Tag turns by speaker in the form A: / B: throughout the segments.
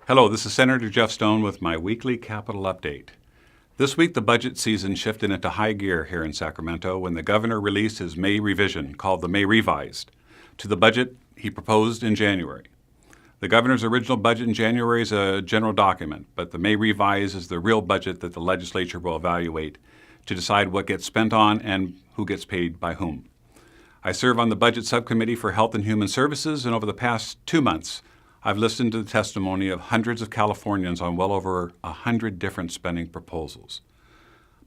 A: Hello, this is Senator Jeff Stone with my weekly Capitol Update. This week, the budget season shifted into high gear here in Sacramento when the governor released his May revision, called the May Revised, to the budget he proposed in January. The governor's original budget in January is a general document, but the May Revised is the real budget that the legislature will evaluate to decide what gets spent on and who gets paid by whom. I serve on the Budget Subcommittee for Health and Human Services, and over the past 2 months, I've listened to the testimony of hundreds of Californians on well over 100 different spending proposals.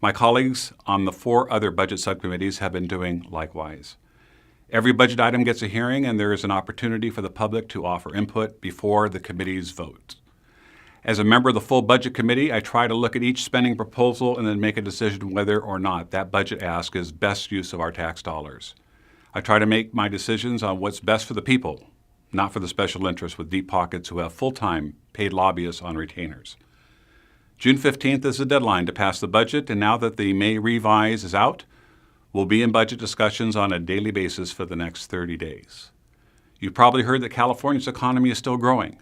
A: My colleagues on the 4 other budget subcommittees have been doing likewise. Every budget item gets a hearing, and there is an opportunity for the public to offer input before the committees vote. As a member of the full budget committee, I try to look at each spending proposal and then make a decision whether or not that budget ask is best use of our tax dollars. I try to make my decisions on what's best for the people, not for the special interests with deep pockets who have full-time paid lobbyists on retainers. June 15th is the deadline to pass the budget, and now that the May Revise is out, we'll be in budget discussions on a daily basis for the next 30 days. You've probably heard that California's economy is still growing,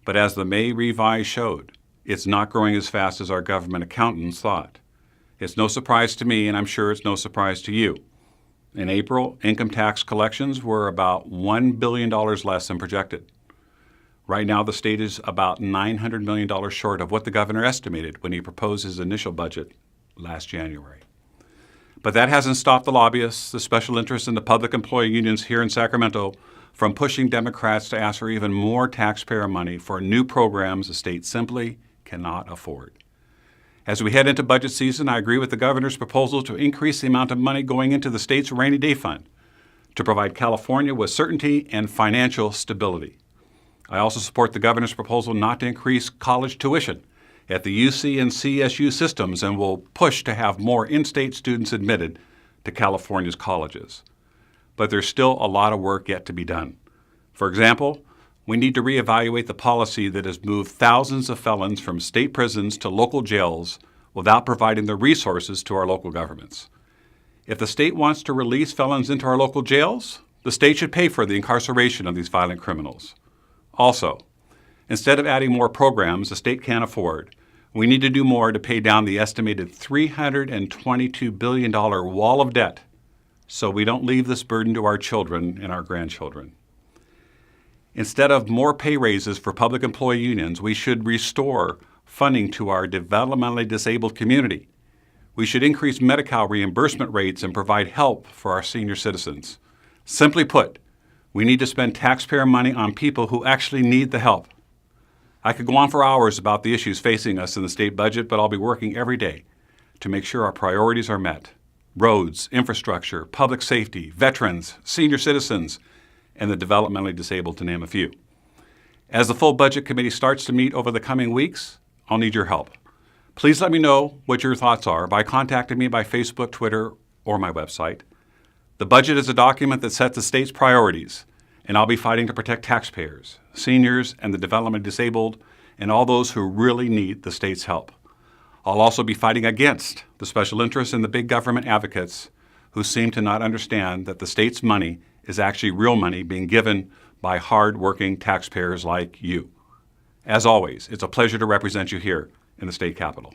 A: but as the May Revise showed, it's not growing as fast as our government accountants thought. It's no surprise to me, and I'm sure it's no surprise to you. In April, income tax collections were about $1 billion less than projected. Right now, the state is about $900 million short of what the governor estimated when he proposed his initial budget last January. But that hasn't stopped the lobbyists, the special interests, and the public employee unions here in Sacramento from pushing Democrats to ask for even more taxpayer money for new programs the state simply cannot afford. As we head into budget season, I agree with the governor's proposal to increase the amount of money going into the state's rainy day fund to provide California with certainty and financial stability. I also support the governor's proposal not to increase college tuition at the UC and CSU systems and will push to have more in-state students admitted to California's colleges. But there's still a lot of work yet to be done. For example, we need to reevaluate the policy that has moved thousands of felons from state prisons to local jails without providing the resources to our local governments. If the state wants to release felons into our local jails, the state should pay for the incarceration of these violent criminals. Also, instead of adding more programs the state can't afford, we need to do more to pay down the estimated $322 billion wall of debt so we don't leave this burden to our children and our grandchildren. Instead of more pay raises for public employee unions, we should restore funding to our developmentally disabled community. We should increase Medi-Cal reimbursement rates and provide help for our senior citizens. Simply put, we need to spend taxpayer money on people who actually need the help. I could go on for hours about the issues facing us in the state budget, but I'll be working every day to make sure our priorities are met. Roads, infrastructure, public safety, veterans, senior citizens, and the developmentally disabled, to name a few. As the full budget committee starts to meet over the coming weeks, I'll need your help. Please let me know what your thoughts are by contacting me by Facebook, Twitter, or my website. The budget is a document that sets the state's priorities, and I'll be fighting to protect taxpayers, seniors, and the developmentally disabled, and all those who really need the state's help. I'll also be fighting against the special interests and the big government advocates who seem to not understand that the state's money is actually real money being given by hard-working taxpayers like you. As always, it's a pleasure to represent you here in the state capitol.